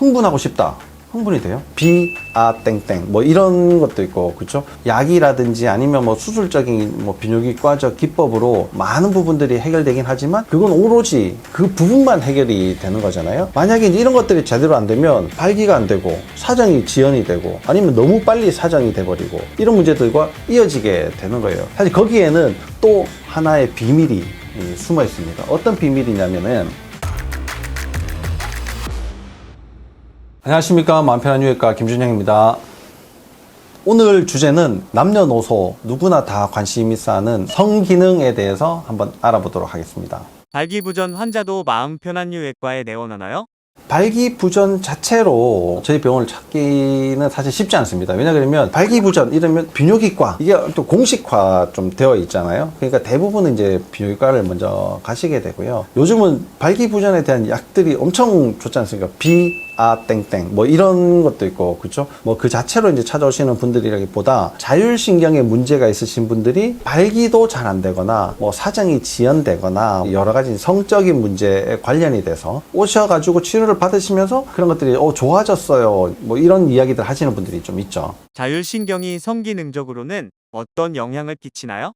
흥분하고 싶다. 흥분이 돼요? 땡땡 뭐 이런 것도 있고, 그렇죠? 약이라든지 아니면 뭐 수술적인 뭐 비뇨기과적 기법으로 많은 부분들이 해결되긴 하지만 그건 오로지 그 부분만 해결이 되는 거잖아요. 만약에 이제 이런 것들이 제대로 안 되면 발기가 안 되고 사정이 지연이 되고 아니면 너무 빨리 사정이 돼버리고 이런 문제들과 이어지게 되는 거예요. 사실 거기에는 또 하나의 비밀이 숨어 있습니다. 어떤 비밀이냐면은, 안녕하십니까, 마음편한 유해과 김준영입니다. 오늘 주제는 남녀노소 누구나 다 관심 있어 하는 성기능에 대해서 한번 알아보도록 하겠습니다. 발기부전 환자도 마음 편한 유해과에 내원하나요? 발기부전 자체로 저희 병원을 찾기는 사실 쉽지 않습니다. 왜냐하면 발기부전 이러면 비뇨기과, 이게 또 공식화 좀 되어 있잖아요. 그러니까 대부분은 이제 비뇨기과를 먼저 가시게 되고요. 요즘은 발기부전에 대한 약들이 엄청 좋지 않습니까? 땡땡 뭐 이런 것도 있고, 그렇죠? 뭐 그 자체로 이제 찾아오시는 분들이라기보다 자율신경에 문제가 있으신 분들이 발기도 잘 안 되거나 뭐 사정이 지연되거나 여러 가지 성적인 문제에 관련이 돼서 오셔가지고 치료를 받으시면서 그런 것들이 좋아졌어요, 뭐 이런 이야기들 하시는 분들이 좀 있죠. 자율신경이 성기능적으로는 어떤 영향을 끼치나요?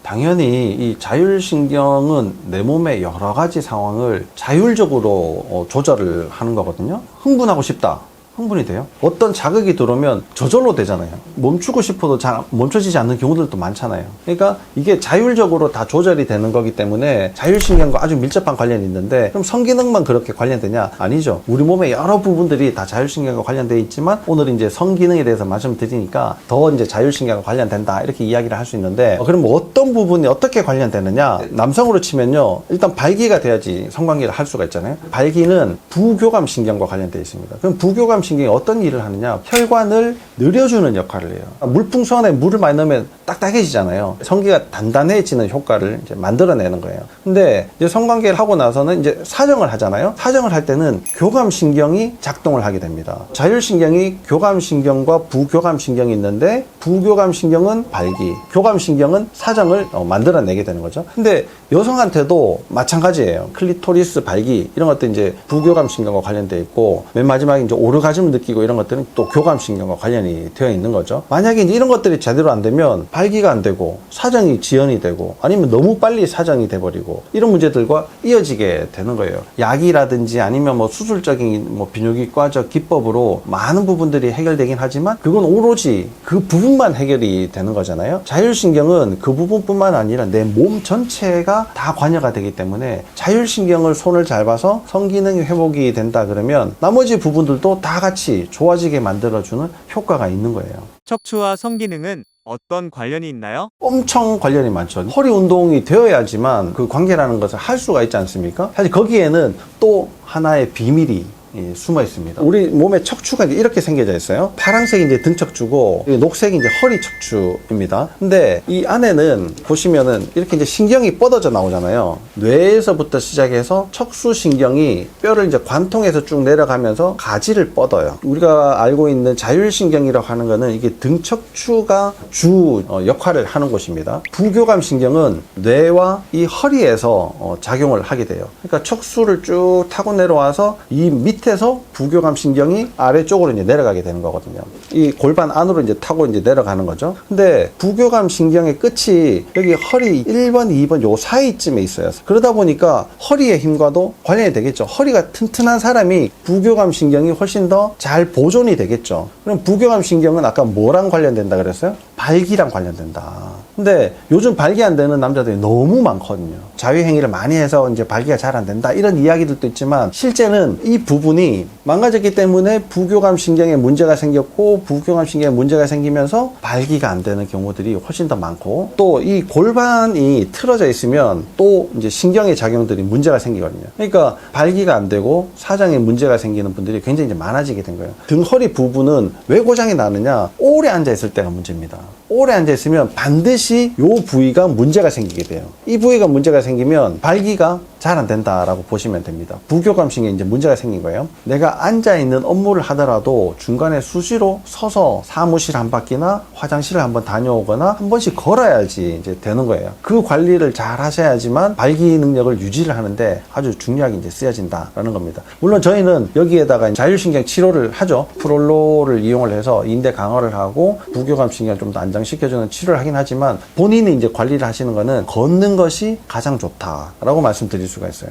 당연히 이 자율신경은 내 몸의 여러 가지 상황을 자율적으로 조절을 하는 거거든요. 흥분하고 싶다. 흥분이 돼요? 어떤 자극이 들어오면 저절로 되잖아요. 멈추고 싶어도 잘 멈춰지지 않는 경우들도 많잖아요. 그러니까 이게 자율적으로 다 조절이 되는 거기 때문에 자율신경과 아주 밀접한 관련이 있는데, 그럼 성기능만 그렇게 관련되냐? 아니죠. 우리 몸의 여러 부분들이 다 자율신경과 관련되어 있지만 오늘 이제 성기능에 대해서 말씀드리니까 더 이제 자율신경과 관련된다 이렇게 이야기를 할 수 있는데, 그럼 뭐 어떤 부분이 어떻게 관련되느냐? 남성으로 치면요, 일단 발기가 돼야지 성관계를 할 수가 있잖아요. 발기는 부교감신경과 관련되어 있습니다. 그럼 부교감신경이 어떤 일을 하느냐? 혈관을 늘려주는 역할을 해요. 물풍선 안에 물을 많이 넣으면 딱딱해지잖아요. 성기가 단단해지는 효과를 이제 만들어내는 거예요. 근데 이제 성관계를 하고 나서는 이제 사정을 하잖아요. 사정을 할 때는 교감신경이 작동을 하게 됩니다. 자율신경이 교감신경과 부교감신경이 있는데, 부교감신경은 발기, 교감신경은 사정을 만들어내게 되는 거죠. 근데 여성한테도 마찬가지예요. 클리토리스 발기 이런 것도 이제 부교감신경과 관련되어 있고, 맨 마지막에 이제 오르가즘을 느끼고 이런 것들은 또 교감신경과 관련이 되어 있는 거죠. 만약에 이제 이런 것들이 제대로 안 되면 발기가 안 되고 사정이 지연이 되고 아니면 너무 빨리 사정이 돼버리고 이런 문제들과 이어지게 되는 거예요. 약이라든지 아니면 뭐 수술적인 뭐 비뇨기과적 기법으로 많은 부분들이 해결되긴 하지만 그건 오로지 그 부분만 해결이 되는 거잖아요. 자율신경은 그 부분뿐만 아니라 내 몸 전체가 다 관여가 되기 때문에 자율신경을 손을 잘 봐서 성기능이 회복이 된다 그러면 나머지 부분들도 다 같이 좋아지게 만들어주는 효과가 있는 거예요. 척추와 성기능은 어떤 관련이 있나요? 엄청 관련이 많죠. 허리 운동이 되어야지만 그 관계라는 것을 할 수가 있지 않습니까? 사실 거기에는 또 하나의 비밀이 숨어 있습니다. 우리 몸의 척추가 이제 이렇게 생겨져 있어요. 파란색이 이제 등 척추고 녹색이 이제 허리 척추입니다. 근데 이 안에는 보시면은 이렇게 이제 신경이 뻗어져 나오잖아요. 뇌에서부터 시작해서 척수신경이 뼈를 이제 관통해서 쭉 내려가면서 가지를 뻗어요. 우리가 알고 있는 자율신경이라고 하는 거는 이게 등 척추가 주 역할을 하는 곳입니다. 부교감신경은 뇌와 이 허리에서 작용을 하게 돼요. 그러니까 척수를 쭉 타고 내려와서 이 밑에서 부교감신경이 아래쪽으로 이제 내려가게 되는 거거든요. 이 골반 안으로 이제 타고 이제 내려가는 거죠. 근데 부교감신경의 끝이 여기 허리 1번, 2번 요 사이쯤에 있어요. 그러다 보니까 허리의 힘과도 관련이 되겠죠. 허리가 튼튼한 사람이 부교감신경이 훨씬 더 잘 보존이 되겠죠. 그럼 부교감신경은 아까 뭐랑 관련된다 그랬어요? 발기랑 관련된다. 근데 요즘 발기 안 되는 남자들이 너무 많거든요. 자위행위를 많이 해서 이제 발기가 잘 안 된다 이런 이야기들도 있지만, 실제는 이 부분이 망가졌기 때문에 부교감신경에 문제가 생겼고, 부교감신경에 문제가 생기면서 발기가 안 되는 경우들이 훨씬 더 많고, 또 이 골반이 틀어져 있으면 또 이제 신경의 작용들이 문제가 생기거든요. 그러니까 발기가 안 되고 사정에 문제가 생기는 분들이 굉장히 이제 많아지게 된 거예요. 등 허리 부분은 왜 고장이 나느냐? 오래 앉아 있을 때가 문제입니다. 오래 앉아 있으면 반드시 요 부위가 문제가 생기게 돼요. 이 부위가 문제가 생기면 발기가 잘 안 된다라고 보시면 됩니다. 부교감신경에 이제 문제가 생긴 거예요. 내가 앉아 있는 업무를 하더라도 중간에 수시로 서서 사무실 한 바퀴나 화장실을 한번 다녀오거나 한 번씩 걸어야지 이제 되는 거예요. 그 관리를 잘 하셔야지만 발기 능력을 유지를 하는데 아주 중요하게 이제 쓰여진다라는 겁니다. 물론 저희는 여기에다가 자율신경 치료를 하죠. 프롤로를 이용을 해서 인대 강화를 하고 부교감신경을 좀 더 안정시켜주는 치료를 하긴 하지만 본인이 이제 관리를 하시는 거는 걷는 것이 가장 좋다라고 말씀드릴 수가 있어요.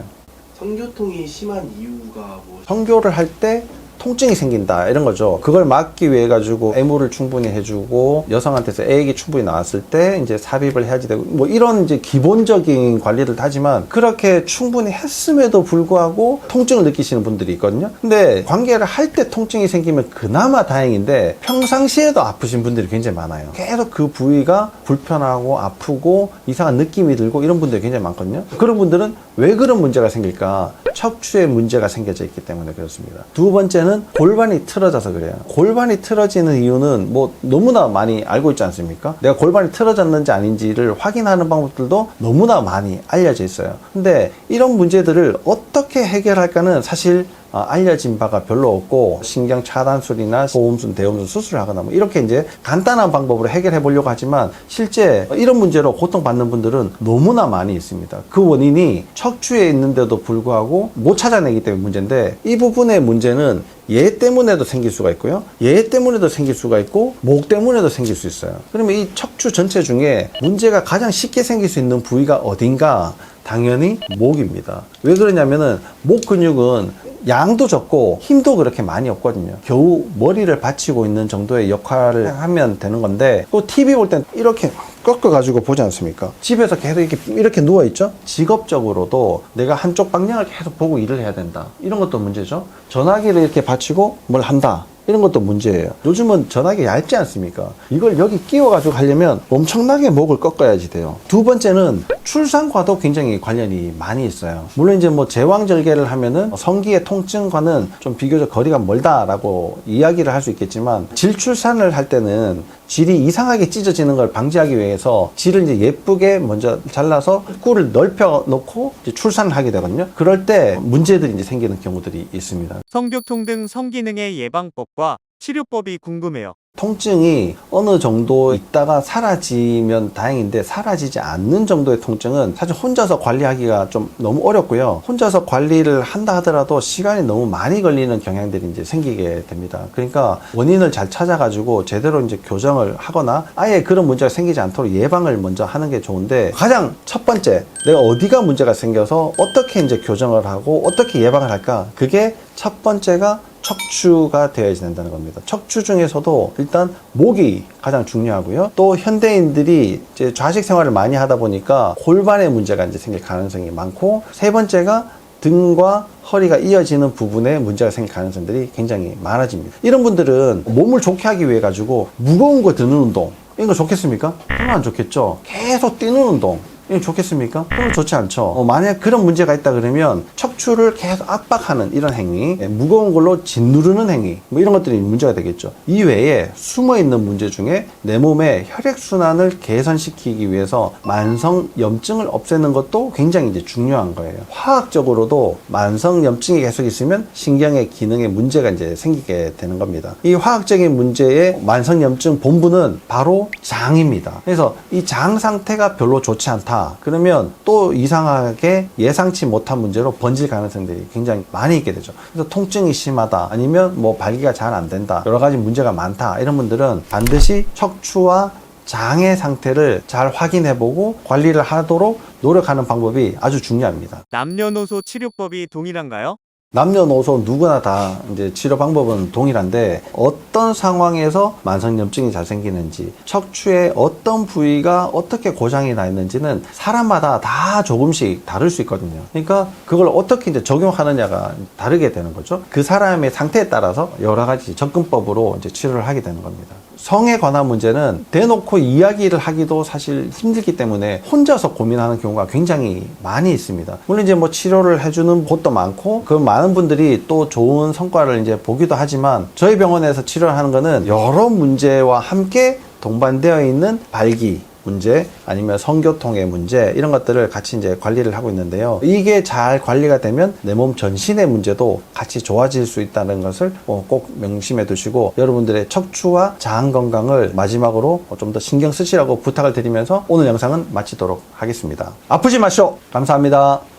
성교통이 심한 이유가 뭐? 성교를 할 때 통증이 생긴다 이런 거죠. 그걸 막기 위해 가지고 애무를 충분히 해주고 여성한테서 애액이 충분히 나왔을 때 이제 삽입을 해야지 되고 뭐 이런 이제 기본적인 관리를 하지만 그렇게 충분히 했음에도 불구하고 통증을 느끼시는 분들이 있거든요. 근데 관계를 할 때 통증이 생기면 그나마 다행인데 평상시에도 아프신 분들이 굉장히 많아요. 계속 그 부위가 불편하고 아프고 이상한 느낌이 들고 이런 분들이 굉장히 많거든요. 그런 분들은 왜 그런 문제가 생길까? 척추에 문제가 생겨져 있기 때문에 그렇습니다. 두 번째는 골반이 틀어져서 그래요. 골반이 틀어지는 이유는 뭐 너무나 많이 알고 있지 않습니까? 내가 골반이 틀어졌는지 아닌지를 확인하는 방법들도 너무나 많이 알려져 있어요. 근데 이런 문제들을 어떻게 해결할까는 사실 알려진 바가 별로 없고 신경 차단술이나 소음순, 대음순 수술을 하거나 뭐 이렇게 이제 간단한 방법으로 해결해 보려고 하지만 실제 이런 문제로 고통받는 분들은 너무나 많이 있습니다. 그 원인이 척추에 있는데도 불구하고 못 찾아내기 때문에 문제인데 이 부분의 문제는 얘 때문에도 생길 수가 있고요. 얘 때문에도 생길 수가 있고 목 때문에도 생길 수 있어요. 그러면 이 척추 전체 중에 문제가 가장 쉽게 생길 수 있는 부위가 어딘가? 당연히 목입니다. 왜 그러냐면은 목 근육은 양도 적고 힘도 그렇게 많이 없거든요. 겨우 머리를 받치고 있는 정도의 역할을 하면 되는 건데 또 TV 볼 땐 이렇게 꺾어가지고 보지 않습니까? 집에서 계속 이렇게 누워있죠? 직업적으로도 내가 한쪽 방향을 계속 보고 일을 해야 된다. 이런 것도 문제죠. 전화기를 이렇게 받치고 뭘 한다. 이런 것도 문제예요. 요즘은 전화기 얇지 않습니까? 이걸 여기 끼워가지고 하려면 엄청나게 목을 꺾어야지 돼요. 두 번째는 출산과도 굉장히 관련이 많이 있어요. 물론 이제 뭐 제왕절개를 하면은 성기의 통증과는 좀 비교적 거리가 멀다라고 이야기를 할 수 있겠지만 질출산을 할 때는 질이 이상하게 찢어지는 걸 방지하기 위해서 질을 이제 예쁘게 먼저 잘라서 꿀을 넓혀 놓고 이제 출산을 하게 되거든요. 그럴 때 문제들이 이제 생기는 경우들이 있습니다. 성교통 등 성기능의 예방법과 치료법이 궁금해요. 통증이 어느 정도 있다가 사라지면 다행인데 사라지지 않는 정도의 통증은 사실 혼자서 관리하기가 좀 너무 어렵고요. 혼자서 관리를 한다 하더라도 시간이 너무 많이 걸리는 경향들이 이제 생기게 됩니다. 그러니까 원인을 잘 찾아가지고 제대로 이제 교정을 하거나 아예 그런 문제가 생기지 않도록 예방을 먼저 하는 게 좋은데 가장 첫 번째 내가 어디가 문제가 생겨서 어떻게 이제 교정을 하고 어떻게 예방을 할까? 그게 첫 번째가 척추가 되어야 된다는 겁니다. 척추 중에서도 일단 목이 가장 중요하고요. 또 현대인들이 이제 좌식 생활을 많이 하다 보니까 골반에 문제가 이제 생길 가능성이 많고 세 번째가 등과 허리가 이어지는 부분에 문제가 생길 가능성들이 굉장히 많아집니다. 이런 분들은 몸을 좋게 하기 위해 가지고 무거운 거 드는 운동 이런 거 좋겠습니까? 그건 안 좋겠죠. 계속 뛰는 운동 이거 좋겠습니까? 그럼 좋지 않죠. 만약 그런 문제가 있다 그러면 척추를 계속 압박하는 이런 행위, 무거운 걸로 짓누르는 행위, 뭐 이런 것들이 문제가 되겠죠. 이 외에 숨어있는 문제 중에 내 몸의 혈액순환을 개선시키기 위해서 만성염증을 없애는 것도 굉장히 이제 중요한 거예요. 화학적으로도 만성염증이 계속 있으면 신경의 기능에 문제가 이제 생기게 되는 겁니다. 이 화학적인 문제의 만성염증 본부는 바로 장입니다. 그래서 이 장 상태가 별로 좋지 않다. 그러면 또 이상하게 예상치 못한 문제로 번질 가능성들이 굉장히 많이 있게 되죠. 그래서 통증이 심하다 아니면 뭐 발기가 잘 안 된다 여러 가지 문제가 많다 이런 분들은 반드시 척추와 장의 상태를 잘 확인해보고 관리를 하도록 노력하는 방법이 아주 중요합니다. 남녀노소 치료법이 동일한가요? 남녀노소 누구나 다 이제 치료 방법은 동일한데 어떤 상황에서 만성염증이 잘 생기는지 척추의 어떤 부위가 어떻게 고장이 나 있는지는 사람마다 다 조금씩 다를 수 있거든요. 그러니까 그걸 어떻게 이제 적용하느냐가 다르게 되는 거죠. 그 사람의 상태에 따라서 여러 가지 접근법으로 이제 치료를 하게 되는 겁니다. 성에 관한 문제는 대놓고 이야기를 하기도 사실 힘들기 때문에 혼자서 고민하는 경우가 굉장히 많이 있습니다. 물론 이제 뭐 치료를 해주는 곳도 많고 그 많은 분들이 또 좋은 성과를 이제 보기도 하지만 저희 병원에서 치료를 하는 거는 여러 문제와 함께 동반되어 있는 발기 문제 아니면 성교통의 문제 이런 것들을 같이 이제 관리를 하고 있는데요. 이게 잘 관리가 되면 내 몸 전신의 문제도 같이 좋아질 수 있다는 것을 꼭 명심해 두시고 여러분들의 척추와 장 건강을 마지막으로 좀 더 신경 쓰시라고 부탁을 드리면서 오늘 영상은 마치도록 하겠습니다. 아프지 마시오. 감사합니다.